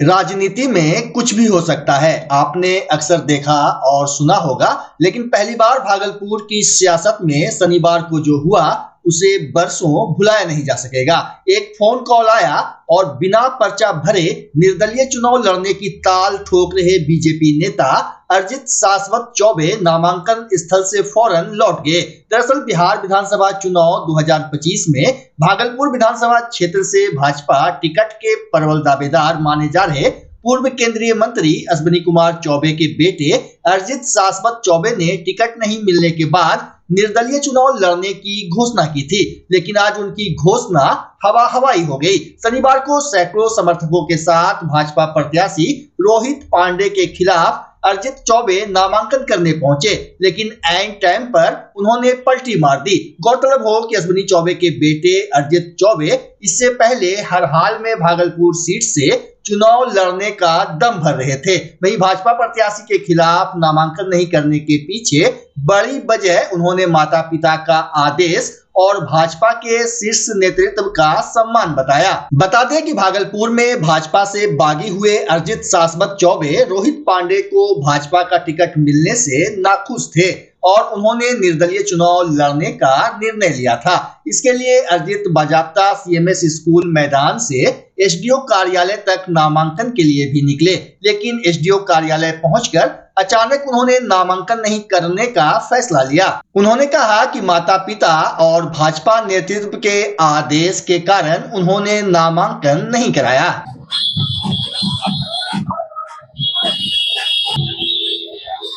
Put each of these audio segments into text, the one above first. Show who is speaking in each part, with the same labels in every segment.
Speaker 1: राजनीति में कुछ भी हो सकता है, आपने अक्सर देखा और सुना होगा। लेकिन पहली बार भागलपुर की सियासत में शनिवार को जो हुआ उसे बरसों भुलाया नहीं जा सकेगा। एक फोन कॉल आया और बिना पर्चा भरे निर्दलीय चुनाव लड़ने की ताल ठोक रहे बीजेपी नेता अरिजीत शाश्वत चौबे नामांकन स्थल से फौरन लौट गए। दरअसल बिहार विधानसभा चुनाव 2025 में भागलपुर विधानसभा क्षेत्र से भाजपा टिकट के प्रबल दावेदार माने जा रहे पूर्व केंद्रीय मंत्री अश्विनी कुमार चौबे के बेटे अरिजीत शाश्वत चौबे ने टिकट नहीं मिलने के बाद निर्दलीय चुनाव लड़ने की घोषणा की थी। लेकिन आज उनकी घोषणा हवाई हो गई। शनिवार को सैकड़ों समर्थकों के साथ भाजपा प्रत्याशी रोहित पांडे के खिलाफ अरिजीत चौबे नामांकन करने पहुंचे, लेकिन ऐन टाइम पर उन्होंने पलटी मार दी। गौरतलब हो कि अश्विनी चौबे के बेटे अरिजीत चौबे इससे पहले हर हाल में भागलपुर सीट से चुनाव लड़ने का दम भर रहे थे। वहीं भाजपा प्रत्याशी के खिलाफ नामांकन नहीं करने के पीछे बड़ी वजह उन्होंने माता पिता का आदेश और भाजपा के शीर्ष नेतृत्व का सम्मान बताया। बता दें कि भागलपुर में भाजपा से बागी हुए अरिजीत शाश्वत चौबे रोहित पांडे को भाजपा का टिकट मिलने से नाखुश थे और उन्होंने निर्दलीय चुनाव लड़ने का निर्णय लिया था। इसके लिए अरिजीत बाजाप्ता सीएमएस स्कूल मैदान से एसडीओ कार्यालय तक नामांकन के लिए भी निकले, लेकिन एसडीओ कार्यालय पहुंचकर अचानक उन्होंने नामांकन नहीं करने का फैसला लिया। उन्होंने कहा कि माता पिता और भाजपा नेतृत्व के आदेश के कारण उन्होंने नामांकन नहीं कराया।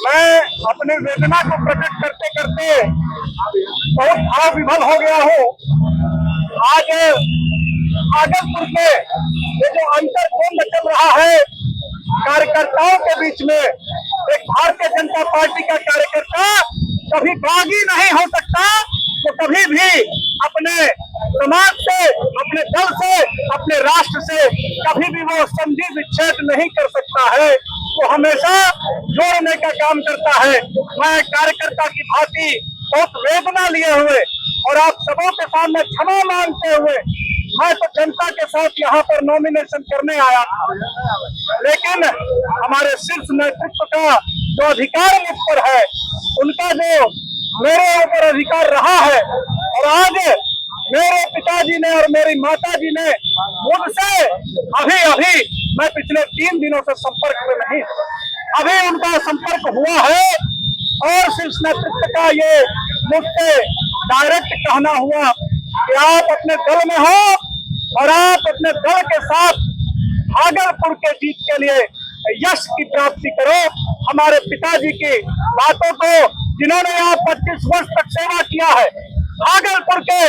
Speaker 2: मैं अपने वेदना को प्रकट करते करते बहुत भाव विभोर हो गया हूँ। आज भागलपुर में ये जो अंतर्द्वंद चल रहा है कार्यकर्ताओं के बीच में, एक भारतीय जनता पार्टी का कार्यकर्ता कभी बागी नहीं हो सकता तो कभी भी अपने समाज से, अपने दल से, अपने राष्ट्र से कभी भी वो संधि विच्छेद नहीं कर सकता है। वो हमेशा जोड़ने का काम करता है। मैं कार्यकर्ता की भांति बहुत वेदना लिए हुए और आप सबों के सामने क्षमा मांगते हुए मैं तो जनता के साथ यहाँ पर नॉमिनेशन करने आया था, लेकिन हमारे शीर्ष नेतृत्व का जो अधिकार मुझ पर है, उनका जो मेरे ऊपर अधिकार रहा है, और आज मेरे पिताजी ने और मेरी माताजी ने मुझसे अभी मैं पिछले 3 दिनों से संपर्क में नहीं, अभी उनका संपर्क हुआ है और शीर्ष नेतृत्व का ये मुझसे डायरेक्ट कहना हुआ कि आप अपने दल में हो और आप अपने दल के साथ भागलपुर के जीत के लिए यश की प्राप्ति करो। हमारे पिताजी की बातों को, जिन्होंने यहाँ 25 वर्ष तक सेवा किया है, भागलपुर के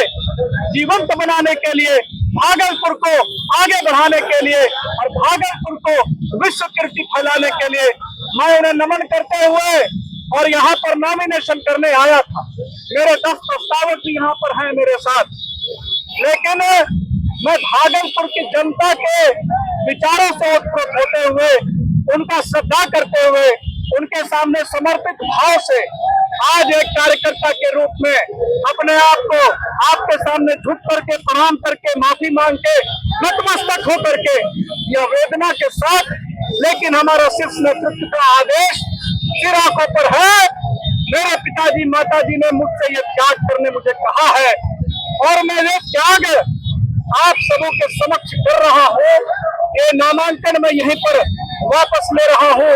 Speaker 2: जीवंत बनाने के लिए, भागलपुर को आगे बढ़ाने के लिए और भागलपुर को विश्व कीर्ति फैलाने के लिए मैं उन्हें नमन करते हुए और यहाँ पर नॉमिनेशन करने आया था। मेरे 10 प्रस्तावक भी यहाँ पर हैं मेरे साथ, लेकिन मैं भागलपुर की जनता के विचारों से उत्प्रेरित होते हुए, उनका श्रद्धा करते हुए, उनके सामने समर्पित भाव से आज एक कार्यकर्ता के रूप में अपने आप को आपके सामने झुक करके, प्रणाम करके, माफी मांग के, नतमस्तक होकर के, यह वेदना के साथ, लेकिन हमारा शीर्ष नेतृत्व का आदेश सिर आंखों पर है। मेरे पिताजी माताजी ने मुझसे ये त्याग करने मुझे कहा है और मैं ये त्याग आप सबों के समक्ष कर रहा हूँ। ये नामांकन मैं यहीं पर वापस ले रहा हूँ।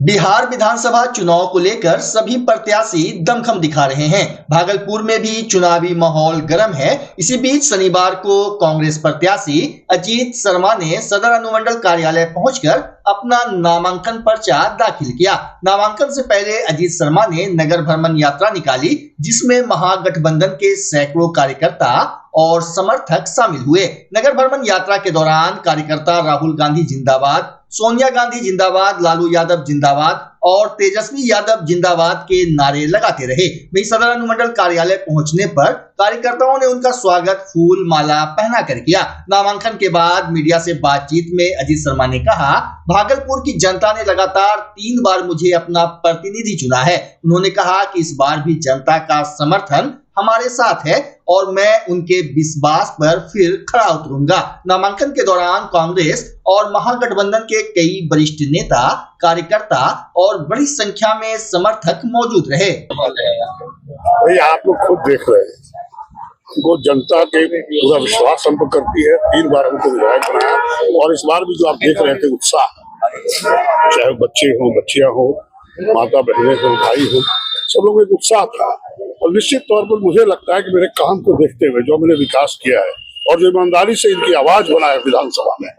Speaker 1: बिहार विधानसभा चुनाव को लेकर सभी प्रत्याशी दमखम दिखा रहे हैं। भागलपुर में भी चुनावी माहौल गर्म है। इसी बीच शनिवार को कांग्रेस प्रत्याशी अजीत शर्मा ने सदर अनुमंडल कार्यालय पहुंचकर अपना नामांकन पर्चा दाखिल किया। नामांकन से पहले अजीत शर्मा ने नगर भ्रमण यात्रा निकाली, जिसमें महागठबंधन के सैकड़ों कार्यकर्ता और समर्थक शामिल हुए। नगर भ्रमण यात्रा के दौरान कार्यकर्ता राहुल गांधी जिंदाबाद, सोनिया गांधी जिंदाबाद, लालू यादव जिंदाबाद और तेजस्वी यादव जिंदाबाद के नारे लगाते रहे। वहीं सदर अनुमंडल कार्यालय पहुंचने पर कार्यकर्ताओं ने उनका स्वागत फूल माला पहना कर किया। नामांकन के बाद मीडिया से बातचीत में अजीत शर्मा ने कहा, भागलपुर की जनता ने लगातार 3 बार मुझे अपना प्रतिनिधि चुना है। उन्होंने कहा कि इस बार भी जनता का समर्थन हमारे साथ है और मैं उनके विश्वास पर फिर खड़ा उतरूंगा। नामांकन के दौरान कांग्रेस और महागठबंधन के कई वरिष्ठ नेता, कार्यकर्ता और बड़ी संख्या में समर्थक मौजूद रहे।
Speaker 3: भाई आप लोग खुद देख रहे हैं, वो जनता के पूरा विश्वास हम पर करती है। 3 बार हमको विधायक बनाया और इस बार भी जो आप देख रहे थे उत्साह, चाहे बच्चे हो, बच्चियां हो, माता बहनें हो, भाई हो, सब लोग एक उत्साह था। और निश्चित तौर पर मुझे लगता है कि मेरे काम को देखते हुए जो मैंने विकास किया है और जो ईमानदारी से इनकी आवाज बनाया है विधानसभा में,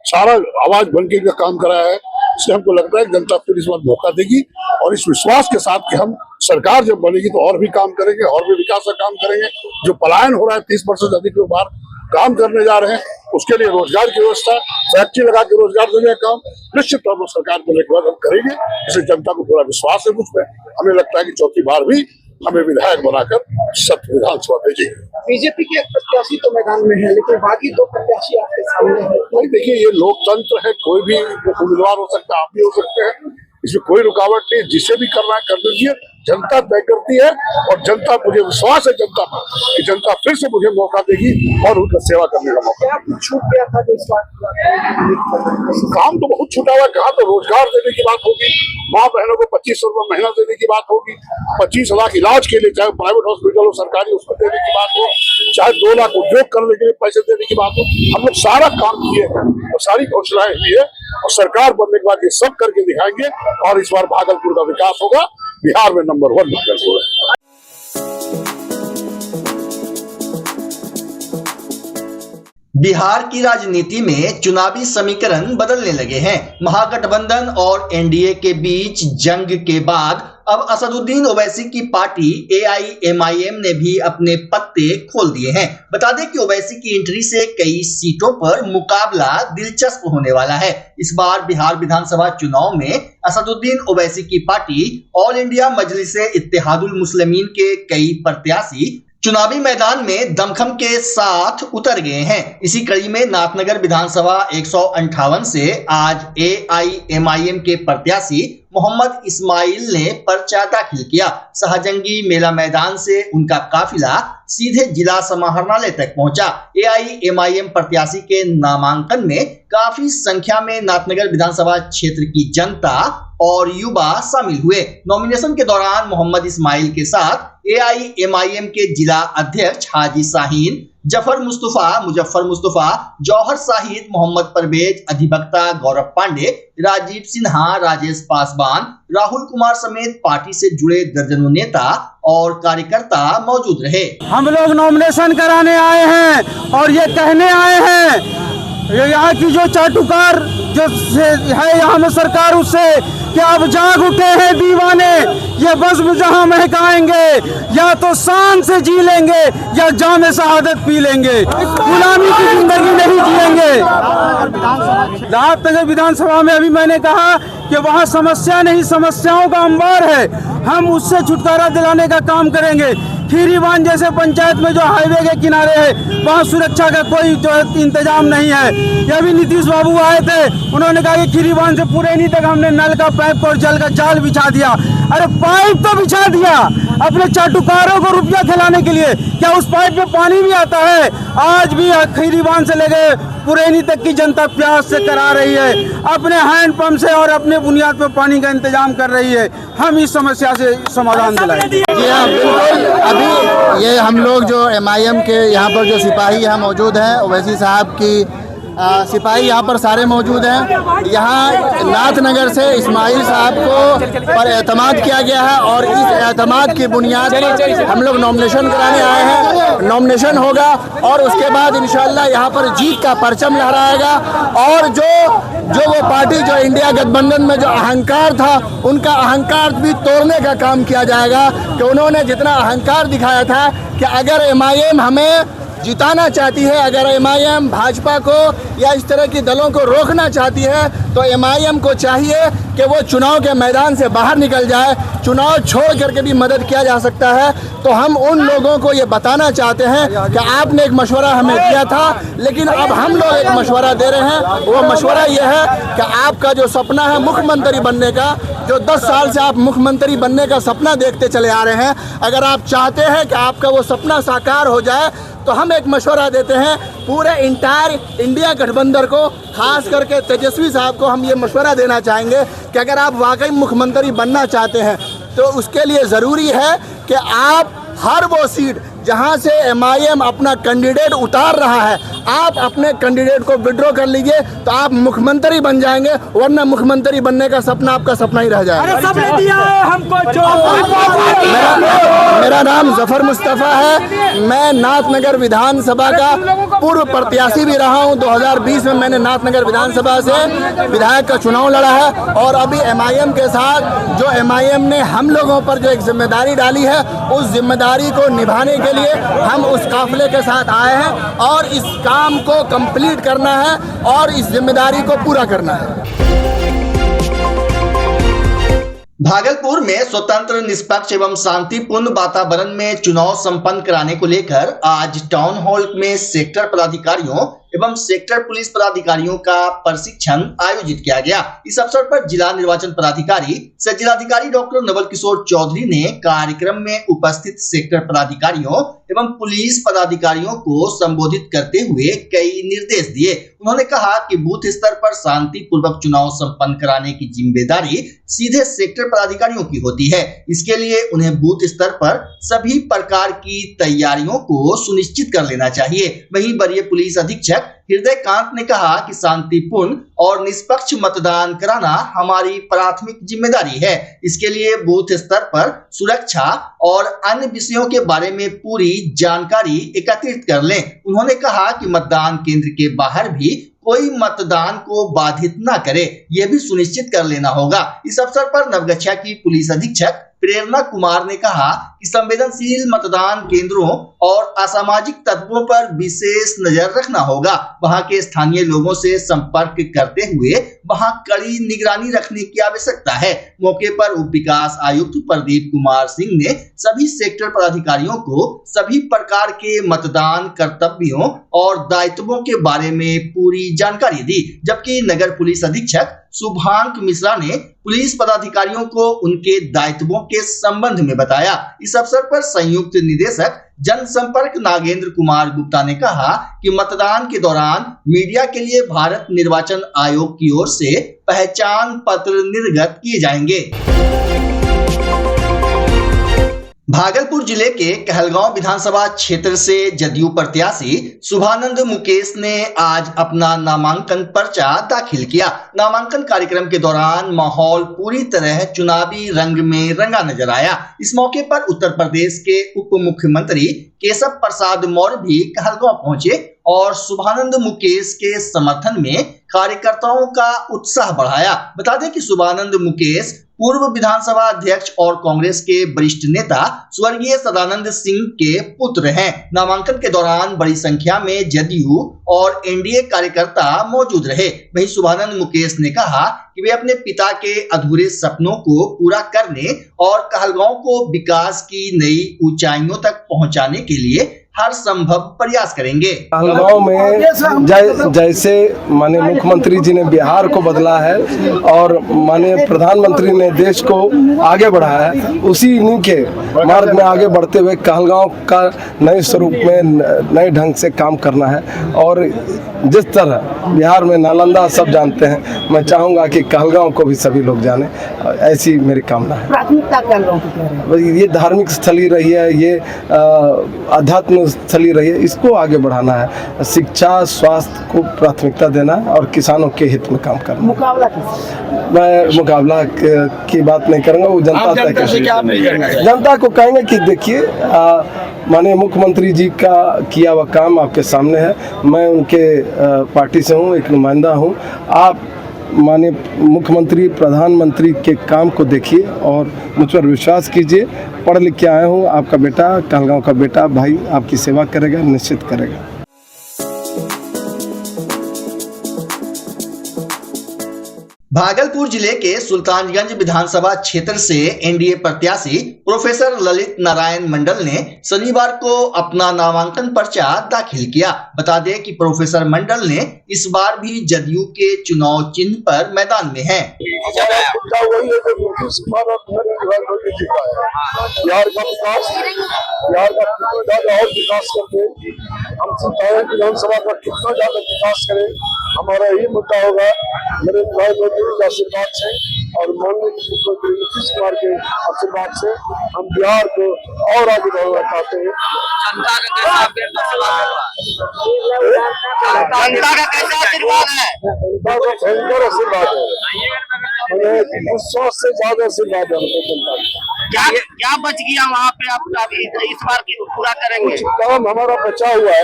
Speaker 3: सारा आवाज बन के इनका काम कराया है, इसलिए हमको लगता है कि जनता फिर इस बार मौका देगी और इस विश्वास के साथ कि हम सरकार जब बनेगी तो और भी काम करेंगे और भी विकास का काम करेंगे। जो पलायन हो रहा है 30% से अधिक लोग बाहर काम करने जा रहे हैं, उसके लिए रोजगार की व्यवस्था, फैक्ट्री लगा के रोजगार देने का काम निश्चित तौर पर सरकार बनने के बाद हम करेंगे। इसलिए जनता को पूरा विश्वास है मुझ पर। हमें लगता है कि चौथी बार भी हमें विधायक बनाकर सत्य विधानसभा भेजेंगे।
Speaker 2: बीजेपी के एक प्रत्याशी तो मैदान में है, लेकिन बाकी 2 प्रत्याशी आपके सामने है।
Speaker 3: भाई देखिए, ये लोकतंत्र है, कोई भी उम्मीदवार हो सकता है, आप भी हो सकते हैं, इसमें कोई रुकावट नहीं। जिसे भी करना है कर दीजिए, जनता तय करती है और जनता, मुझे विश्वास है जनता पर कि जनता फिर से मुझे मौका देगी और उनका सेवा करने का मौका।
Speaker 2: छूट गया था तो इस बार
Speaker 3: काम तो बहुत छूटा हुआ, कहा तो रोजगार देने की बात होगी, माँ बहनों को 2500 रुपये महीना देने की बात होगी, 25 लाख इलाज के लिए, चाहे प्राइवेट हॉस्पिटल हो, सरकारी उसको देने की बात हो, चाहे 2 लाख उद्योग करने के लिए पैसे देने की बात हो। हम लोग सारा काम किए हैं और सारी घोषणाएं हुई है और सरकार बनने के बाद ये सब करके दिखाएंगे और इस बार भागलपुर का विकास होगा। बिहार में नंबर 1 भागलपुर है।
Speaker 1: बिहार की राजनीति में चुनावी समीकरण बदलने लगे हैं। महागठबंधन और एनडीए के बीच जंग के बाद अब असदुद्दीन ओवैसी की पार्टी एआईएमआईएम ने भी अपने पत्ते खोल दिए हैं। बता दें कि ओवैसी की एंट्री से कई सीटों पर मुकाबला दिलचस्प होने वाला है। इस बार बिहार विधानसभा चुनाव में असदुद्दीन ओवैसी की party all India Majlise Ittehadul Muslimeen के कई प्रत्याशी चुनावी मैदान में दमखम के साथ उतर गए हैं। इसी कड़ी में नाथनगर विधानसभा 158 से आज एआईएमआईएम के प्रत्याशी मोहम्मद इस्माइल ने पर्चा दाखिल किया। शाहजंगी मेला मैदान से उनका काफिला सीधे जिला समाहरणालय तक पहुंचा। एआईएमआईएम प्रत्याशी के नामांकन में काफी संख्या में नाथनगर विधानसभा क्षेत्र की जनता और युवा शामिल हुए। नॉमिनेशन के दौरान मोहम्मद इस्माइल के साथ एआईएमआईएम के जिला अध्यक्ष हाजी शाहीन, जफर मुस्तफा, मुजफ्फर मुस्तफा, जौहर शाहिद, मोहम्मद परवेज, अधिवक्ता गौरव पांडे, राजीव सिन्हा, राजेश पासवान, राहुल कुमार समेत पार्टी से जुड़े दर्जनों नेता और कार्यकर्ता मौजूद रहे।
Speaker 4: हम लोग नॉमिनेशन कराने आए हैं और ये कहने आए हैं यहाँ की जो चाटुकार जो है यहाँ में सरकार, उससे कि अब जाग उठे हैं दीवाने, ये बज़्म जहाँ महकाएंगे, या तो शान से जी लेंगे या जाम शहादत पी लेंगे, गुलामी की जिंदगी नहीं जिएंगे। नाथनगर विधानसभा में अभी मैंने कहा कि वहाँ समस्या नहीं, समस्याओं का अंबार है, हम उससे छुटकारा दिलाने का काम करेंगे। खीरीवान जैसे पंचायत में जो हाईवे के किनारे है, वहाँ सुरक्षा का कोई जो इंतजाम नहीं है। ये भी नीतीश बाबू आए थे, उन्होंने कहा कि खीरीवान से पुरैनी तक हमने नल का पाइप और जल का जाल बिछा दिया। अरे पाइप तो बिछा दिया अपने चाटुकारों को रुपया खिलाने के लिए, क्या उस पाइप में पानी भी आता है? आज भी खीरीवान से लेके पुरैनी तक की जनता प्यास से करा रही है, अपने हैंडपंप से और अपने बुनियाद पर पानी का इंतजाम कर रही है। हम इस समस्या से समाधान दिलाएंगे।
Speaker 5: जी हाँ, बिल्कुल। अभी ये हम लोग जो एमआईएम के यहाँ पर जो सिपाही यहाँ मौजूद हैं, ओवैसी साहब की सिपाही यहाँ पर सारे मौजूद हैं। यहाँ नाथनगर से इस्माइल साहब को पर एतमाद किया गया है और इस एतमाद की बुनियाद पर हम लोग नॉमिनेशन कराने आए हैं। नॉमिनेशन होगा और उसके बाद इंशाल्लाह यहाँ पर जीत का परचम लहराएगा और जो वो पार्टी जो इंडिया गठबंधन में जो अहंकार था, उनका अहंकार भी तोड़ने का काम किया जाएगा। कि उन्होंने जितना अहंकार दिखाया था कि अगर एमआईएम हमें जिताना चाहती है, अगर एमआईएम भाजपा को या इस तरह की दलों को रोकना चाहती है, तो एमआईएम को चाहिए कि वो चुनाव के मैदान से बाहर निकल जाए। चुनाव छोड़ करके भी मदद किया जा सकता है। तो हम उन लोगों को ये बताना चाहते हैं कि आपने एक मशवरा हमें दिया था, लेकिन अब हम लोग एक मशवरा दे रहे हैं। वो मशवरा ये है कि आपका जो सपना है मुख्यमंत्री बनने का, जो 10 साल से आप मुख्यमंत्री बनने का सपना देखते चले आ रहे हैं, अगर आप चाहते हैं कि आपका वो सपना साकार हो जाए, तो हम एक मशवरा देते हैं पूरे इंटायर इंडिया गठबंधन को, खास करके तेजस्वी साहब को हम ये मशवरा देना चाहेंगे कि अगर आप वाकई मुख्यमंत्री बनना चाहते हैं तो उसके लिए ज़रूरी है कि आप हर वो सीट जहां से एमआईएम अपना कैंडिडेट उतार रहा है, आप अपने कैंडिडेट को विड्रॉ कर लीजिए, तो आप मुख्यमंत्री बन जाएंगे, वरना मुख्यमंत्री बनने का सपना आपका सपना ही रह जाएगा। मेरा नाम जफर मुस्तफ़ा है। मैं नाथनगर विधानसभा का पूर्व प्रत्याशी भी रहा हूं। 2020 में मैंने नाथनगर विधानसभा से विधायक का चुनाव लड़ा है, और अभी एमआईएम के साथ जो एमआईएम ने हम लोगों पर जो एक जिम्मेदारी डाली है, उस जिम्मेदारी को निभाने के लिए हम उस काफिले के साथ आए हैं, और इस काम को कंप्लीट करना है और इस जिम्मेदारी को पूरा करना है।
Speaker 1: भागलपुर में स्वतंत्र, निष्पक्ष एवं शांतिपूर्ण वातावरण में चुनाव संपन्न कराने को लेकर आज टाउन हॉल में सेक्टर पदाधिकारियों एवं सेक्टर पुलिस पदाधिकारियों का प्रशिक्षण आयोजित किया गया। इस अवसर पर जिला निर्वाचन पदाधिकारी सह जिलाधिकारी डॉक्टर नवल किशोर चौधरी ने कार्यक्रम में उपस्थित सेक्टर पदाधिकारियों एवं पुलिस पदाधिकारियों को संबोधित करते हुए कई निर्देश दिए। उन्होंने कहा कि बूथ स्तर पर शांतिपूर्वक चुनाव संपन्न कराने की जिम्मेदारी सीधे सेक्टर पदाधिकारियों की होती है। इसके लिए उन्हें बूथ स्तर पर सभी प्रकार की तैयारियों को सुनिश्चित कर लेना चाहिए। वहीं वरीय पुलिस अधीक्षक हृदय कांत ने कहा कि शांतिपूर्ण और निष्पक्ष मतदान कराना हमारी प्राथमिक जिम्मेदारी है। इसके लिए बूथ स्तर पर सुरक्षा और अन्य विषयों के बारे में पूरी जानकारी एकत्रित कर लें। उन्होंने कहा कि मतदान केंद्र के बाहर भी कोई मतदान को बाधित न करे, यह भी सुनिश्चित कर लेना होगा। इस अवसर पर नवगछिया की पुलिस अधीक्षक प्रेरणा कुमार ने कहा कि संवेदनशील मतदान केंद्रों और असामाजिक तत्वों पर विशेष नजर रखना होगा। वहां के स्थानीय लोगों से संपर्क करते हुए वहां कड़ी निगरानी रखने की आवश्यकता है। मौके पर उप विकास आयुक्त प्रदीप कुमार सिंह ने सभी सेक्टर पदाधिकारियों को सभी प्रकार के मतदान कर्तव्यों और दायित्वों के बारे में पूरी जानकारी दी, जबकि नगर पुलिस अधीक्षक शुभांक मिश्रा ने पुलिस पदाधिकारियों को उनके दायित्वों के संबंध में बताया। इस अवसर पर संयुक्त निदेशक जनसंपर्क नागेंद्र कुमार गुप्ता ने कहा कि मतदान के दौरान मीडिया के लिए भारत निर्वाचन आयोग की ओर से पहचान पत्र निर्गत किए जाएंगे। भागलपुर जिले के कहलगांव विधानसभा क्षेत्र से जदयू प्रत्याशी शुभानंद मुकेश ने आज अपना नामांकन पर्चा दाखिल किया। नामांकन कार्यक्रम के दौरान माहौल पूरी तरह चुनावी रंग में रंगा नजर आया। इस मौके पर उत्तर प्रदेश के उप मुख्यमंत्री केशव प्रसाद मौर्य भी कहलगांव पहुंचे और शुभानंद मुकेश के समर्थन में कार्यकर्ताओं का उत्साह बढ़ाया। बता दें कि शुभानंद मुकेश पूर्व विधानसभा अध्यक्ष और कांग्रेस के वरिष्ठ नेता स्वर्गीय सदानंद सिंह के पुत्र हैं। नामांकन के दौरान बड़ी संख्या में जदयू और एनडीए कार्यकर्ता मौजूद रहे। वहीं शुभानंद मुकेश ने कहा कि वे अपने पिता के अधूरे सपनों को पूरा करने और कहलगांव को विकास की नई ऊंचाइयों तक पहुंचाने के लिए हर संभव प्रयास करेंगे।
Speaker 6: कहलगांव में जैसे माननीय मुख्यमंत्री जी ने बिहार को बदला है और माननीय प्रधानमंत्री ने देश को आगे बढ़ाया है, उसी इन्हीं के मार्ग में आगे बढ़ते हुए कहलगांव का नए स्वरूप में नए ढंग से काम करना है। और जिस तरह बिहार में नालंदा सब जानते हैं, मैं चाहूँगा कि कहलगांव को भी सभी लोग जाने, ऐसी मेरी कामना है।
Speaker 7: प्राथमिकता कहलगांव की क्या है?
Speaker 6: ये धार्मिक स्थली रही है, ये आध्यात्म स्थली रही है, इसको आगे बढ़ाना है। शिक्षा स्वास्थ्य को प्राथमिकता देना और किसानों के हित में काम करना।
Speaker 7: मुकाबला
Speaker 6: मैं मुकाबला की बात नहीं करूँगा, वो जनता तय करेगी। जनता को कहेंगे कि देखिए माननीय मुख्यमंत्री जी का किया हुआ काम आपके सामने है। मैं उनके पार्टी से हूँ, एक नुमाइंदा हूँ। आप माननीय मुख्यमंत्री प्रधानमंत्री के काम को देखिए और मुझ पर विश्वास कीजिए। पढ़ लिख के आया हूँ, आपका बेटा, कहलगांव का बेटा भाई आपकी सेवा करेगा, निश्चित करेगा।
Speaker 1: भागलपुर जिले के सुल्तानगंज विधानसभा क्षेत्र से एनडीए प्रत्याशी प्रोफेसर ललित नारायण मंडल ने शनिवार को अपना नामांकन पर्चा दाखिल किया। बता दें कि प्रोफेसर मंडल ने इस बार भी जदयू के चुनाव चिन्ह पर मैदान में हैं।
Speaker 3: बिहार का और विकास करके हम सुल्तानगंज विधानसभा का कितना ज्यादा विकास करें, हमारा यही मुद्दा होगा। मेरे प्रधानमंत्री के आशीर्वाद से और माननीय मुख्यमंत्री नीतीश कुमार के आशीर्वाद से हम बिहार को और आगे बढ़ाना चाहते हैं।
Speaker 2: जनता का कैसा आशीर्वाद है?
Speaker 3: जनता का भयंकर आशीर्वाद है, विश्वास से ज्यादा आशीर्वाद है हमको जनता का।
Speaker 2: क्या बच गया वहाँ पे आपका इस बार की पूरा करेंगे?
Speaker 3: काम हमारा बचा हुआ है।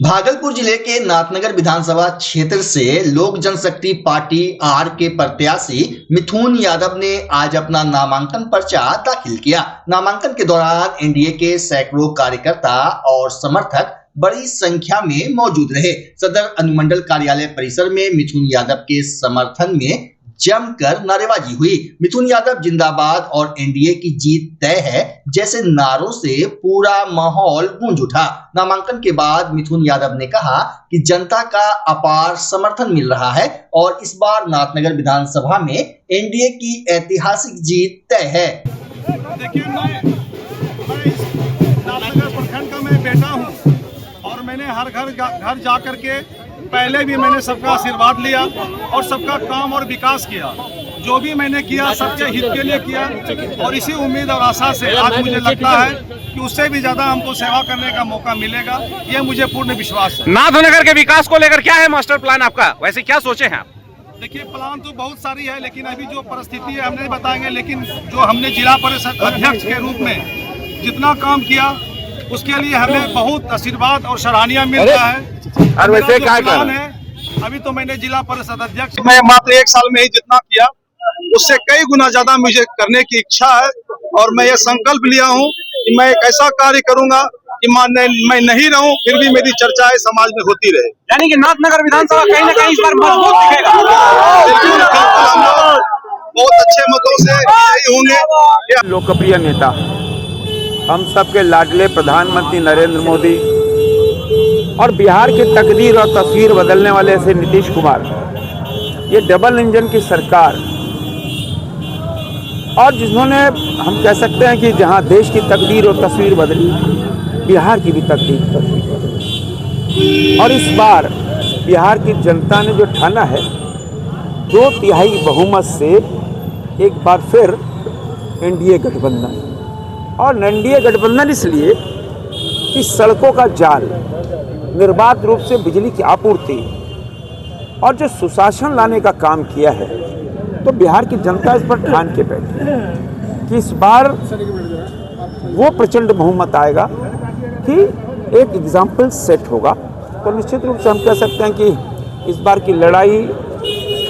Speaker 1: भागलपुर जिले के नाथनगर विधानसभा क्षेत्र से लोक जनशक्ति पार्टी आर के प्रत्याशी मिथुन यादव ने आज अपना नामांकन पर्चा दाखिल किया। नामांकन के दौरान एनडीए के सैकड़ों कार्यकर्ता और समर्थक बड़ी संख्या में मौजूद रहे। सदर अनुमंडल कार्यालय परिसर में मिथुन यादव के समर्थन में जमकर नारेबाजी हुई। मिथुन यादव जिंदाबाद और एनडीए की जीत तय है जैसे नारों से पूरा माहौल गूंज उठा। नामांकन के बाद मिथुन यादव ने कहा कि जनता का अपार समर्थन मिल रहा है और इस बार नाथनगर विधानसभा में एनडीए की ऐतिहासिक जीत तय है।
Speaker 2: देखिए, मैं नाथनगर प्रखंड का मैं बेटा हूँ और मैंने हर घर जा करके पहले भी मैंने सबका आशीर्वाद लिया और सबका काम और विकास किया। जो भी मैंने किया सबके हित के लिए किया और इसी उम्मीद और आशा से आज मुझे लगता है कि उससे भी ज्यादा हमको सेवा करने का मौका मिलेगा, ये मुझे पूर्ण विश्वास है।
Speaker 8: नाथनगर के विकास को लेकर क्या है मास्टर प्लान आपका, वैसे क्या सोचे हैं आप?
Speaker 2: देखिए, प्लान तो बहुत सारी है, लेकिन अभी जो परिस्थिति है हम नहीं बताएंगे, लेकिन जो हमने जिला परिषद अध्यक्ष के रूप में जितना काम किया उसके लिए हमें बहुत आशीर्वाद और सराहनीय मिल रहा है।
Speaker 8: और वैसे क्या
Speaker 2: प्लान है, अभी तो मैंने जिला परिषद अध्यक्ष मैं मात्र 1 साल में ही जितना किया उससे कई गुना ज्यादा मुझे करने की इच्छा है और मैं ये संकल्प लिया हूँ कि मैं एक ऐसा कार्य करूंगा कि मैं नहीं रहूं फिर भी मेरी चर्चाएं समाज में होती रहे।
Speaker 8: यानी कि नाथनगर विधानसभा कहीं न कहीं इस बार मजबूत दिखेगा।
Speaker 2: बिल्कुल हम लोग बहुत अच्छे मतों से विजयी होंगे।
Speaker 9: लोकप्रिय नेता, हम सबके लाडले प्रधानमंत्री नरेंद्र मोदी और बिहार की तकदीर और तस्वीर बदलने वाले ऐसे नीतीश कुमार, ये डबल इंजन की सरकार और जिन्होंने हम कह सकते हैं कि जहां देश की तकदीर और तस्वीर बदली, बिहार की भी तस्वीर बदली। और इस बार बिहार की जनता ने जो ठाना है 2/3 बहुमत से एक बार फिर एनडीए गठबंधन, और एनडीए गठबंधन इसलिए कि सड़कों का जाल, निर्बाध रूप से बिजली की आपूर्ति और जो सुशासन लाने का काम किया है, तो बिहार की जनता इस पर ठान के बैठी कि इस बार वो प्रचंड बहुमत आएगा कि एक एग्जाम्पल सेट होगा। तो निश्चित रूप से हम कह सकते हैं कि इस बार की लड़ाई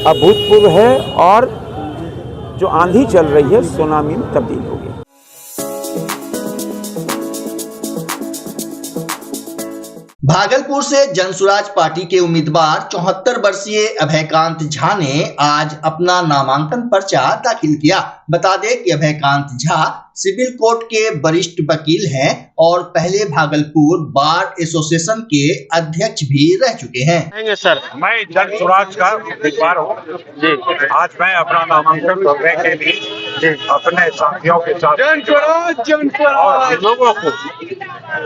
Speaker 9: अभूतपूर्व है और जो आंधी चल रही है सुनामी में तब्दील होगी।
Speaker 1: भागलपुर से जनसुराज पार्टी के उम्मीदवार 74 वर्षीय अभयकांत झा ने आज अपना नामांकन पर्चा दाखिल किया। बता दें कि अभयकांत झा सिविल कोर्ट के वरिष्ठ वकील हैं और पहले भागलपुर बार एसोसिएशन के अध्यक्ष भी रह चुके हैं।
Speaker 8: सर, मैं जनसुराज का उम्मीदवार हूँ। आज मैं अपना नामांकन करने के लिए अपने साथियों के साथ और लोगों को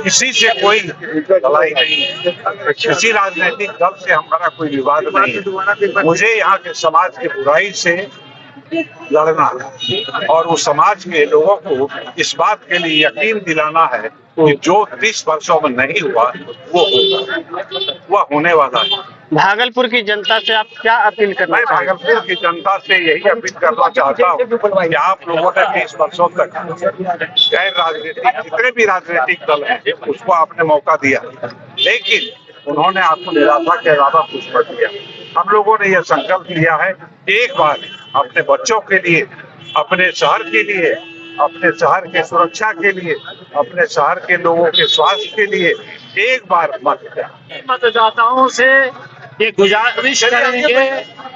Speaker 8: किसी से कोई लड़ाई नहीं है, किसी राजनीतिक दल से हमारा कोई विवाद नहीं है। मुझे यहाँ के समाज की बुराई से लड़ना है और उस समाज के लोगों को इस बात के लिए यकीन दिलाना है कि जो 30 वर्षों में नहीं हुआ वो होगा, वह होने वाला है।
Speaker 2: भागलपुर की जनता से आप क्या अपील करना
Speaker 8: मैं भागलपुर की जनता से यही अपील करना चाहता हूँ कि आप लोगों ने 20 वर्षों तक गैर राजनीतिक जितने भी राजनीतिक दल हैं उसको आपने मौका दिया, लेकिन उन्होंने आपको निराशा के अलावा कुछ मत दिया। हम लोगों ने यह संकल्प लिया है एक बार अपने बच्चों के लिए, अपने शहर के लिए, अपने शहर के सुरक्षा के लिए, अपने शहर के लोगों के स्वास्थ्य के लिए एक बार
Speaker 2: मतदाताओं से ये गुजारिश करेंगे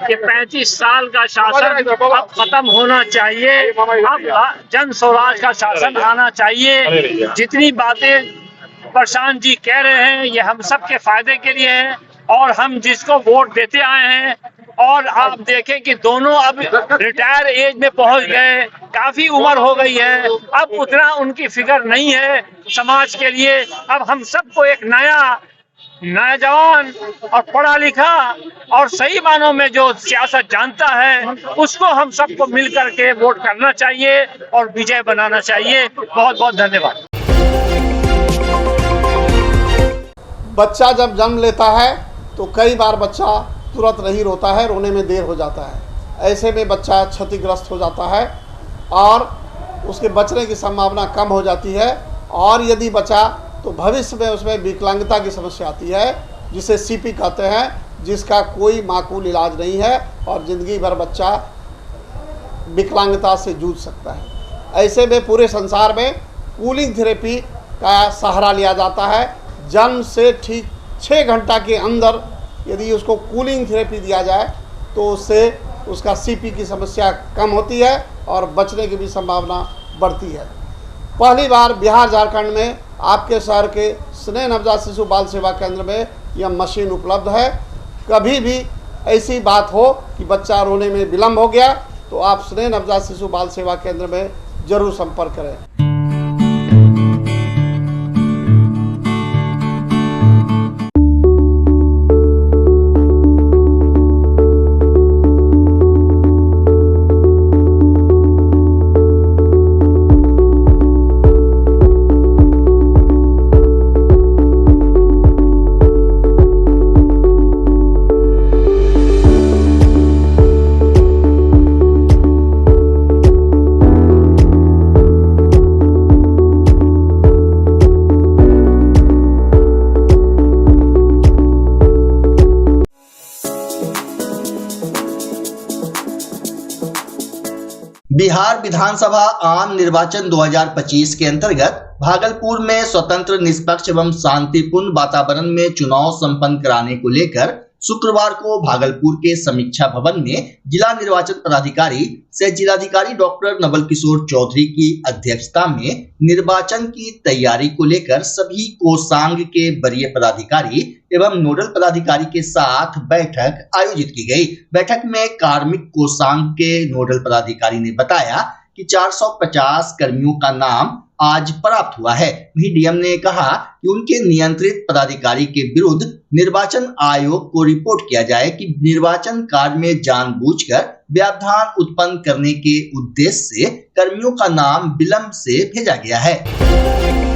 Speaker 2: कि 35 साल का शासन अब खत्म होना चाहिए, अब जन स्वराज का शासन आना चाहिए। जितनी बातें प्रशांत जी कह रहे हैं ये हम सब के फायदे के लिए है और हम जिसको वोट देते आए हैं, और आप देखें कि दोनों अब रिटायर एज में पहुंच गए, काफी उम्र हो गई है, अब उतना उनकी फिक्र नहीं है समाज के लिए। अब हम सबको एक नया जवान और पढ़ा लिखा और सही मानों में जो सियासत जानता है उसको हम सबको मिल करके वोट करना चाहिए और विजय बनाना चाहिए। बहुत बहुत धन्यवाद।
Speaker 10: बच्चा जब जन्म लेता है तो कई बार बच्चा तुरंत नहीं रोता है, रोने में देर हो जाता है। ऐसे में बच्चा क्षतिग्रस्त हो जाता है और उसके बचने की संभावना कम हो जाती है, और यदि बचा तो भविष्य में उसमें विकलांगता की समस्या आती है जिसे सीपी कहते हैं, जिसका कोई माकूल इलाज नहीं है और ज़िंदगी भर बच्चा विकलांगता से जूझ सकता है। ऐसे में पूरे संसार में कूलिंग थेरेपी का सहारा लिया जाता है। जन्म से ठीक 6 घंटा के अंदर यदि उसको कूलिंग थेरेपी दिया जाए तो उससे उसका सीपी की समस्या कम होती है और बचने की भी संभावना बढ़ती है। पहली बार बिहार झारखंड में आपके शहर के स्नेह नवजात शिशु बाल सेवा केंद्र में यह मशीन उपलब्ध है। कभी भी ऐसी बात हो कि बच्चा रोने में विलम्ब हो गया तो आप स्नेह नवजात शिशु बाल सेवा केंद्र में जरूर संपर्क करें।
Speaker 1: बिहार विधानसभा आम निर्वाचन 2025 के अंतर्गत भागलपुर में स्वतंत्र, निष्पक्ष एवं शांतिपूर्ण वातावरण में चुनाव संपन्न कराने को लेकर शुक्रवार को भागलपुर के समीक्षा भवन में जिला निर्वाचन पदाधिकारी सह जिलाधिकारी डॉक्टर नवल किशोर चौधरी की अध्यक्षता में निर्वाचन की तैयारी को लेकर सभी कोषांग के वरीय पदाधिकारी एवं नोडल पदाधिकारी के साथ बैठक आयोजित की गई। बैठक में कार्मिक कोषांग के नोडल पदाधिकारी ने बताया कि 450 कर्मियों का नाम आज प्राप्त हुआ है। वहीं डीएम ने कहा कि उनके नियंत्रित पदाधिकारी के विरुद्ध निर्वाचन आयोग को रिपोर्ट किया जाए कि निर्वाचन कार्य में जानबूझकर व्यवधान उत्पन्न करने के उद्देश्य से कर्मियों का नाम विलंब से भेजा गया है।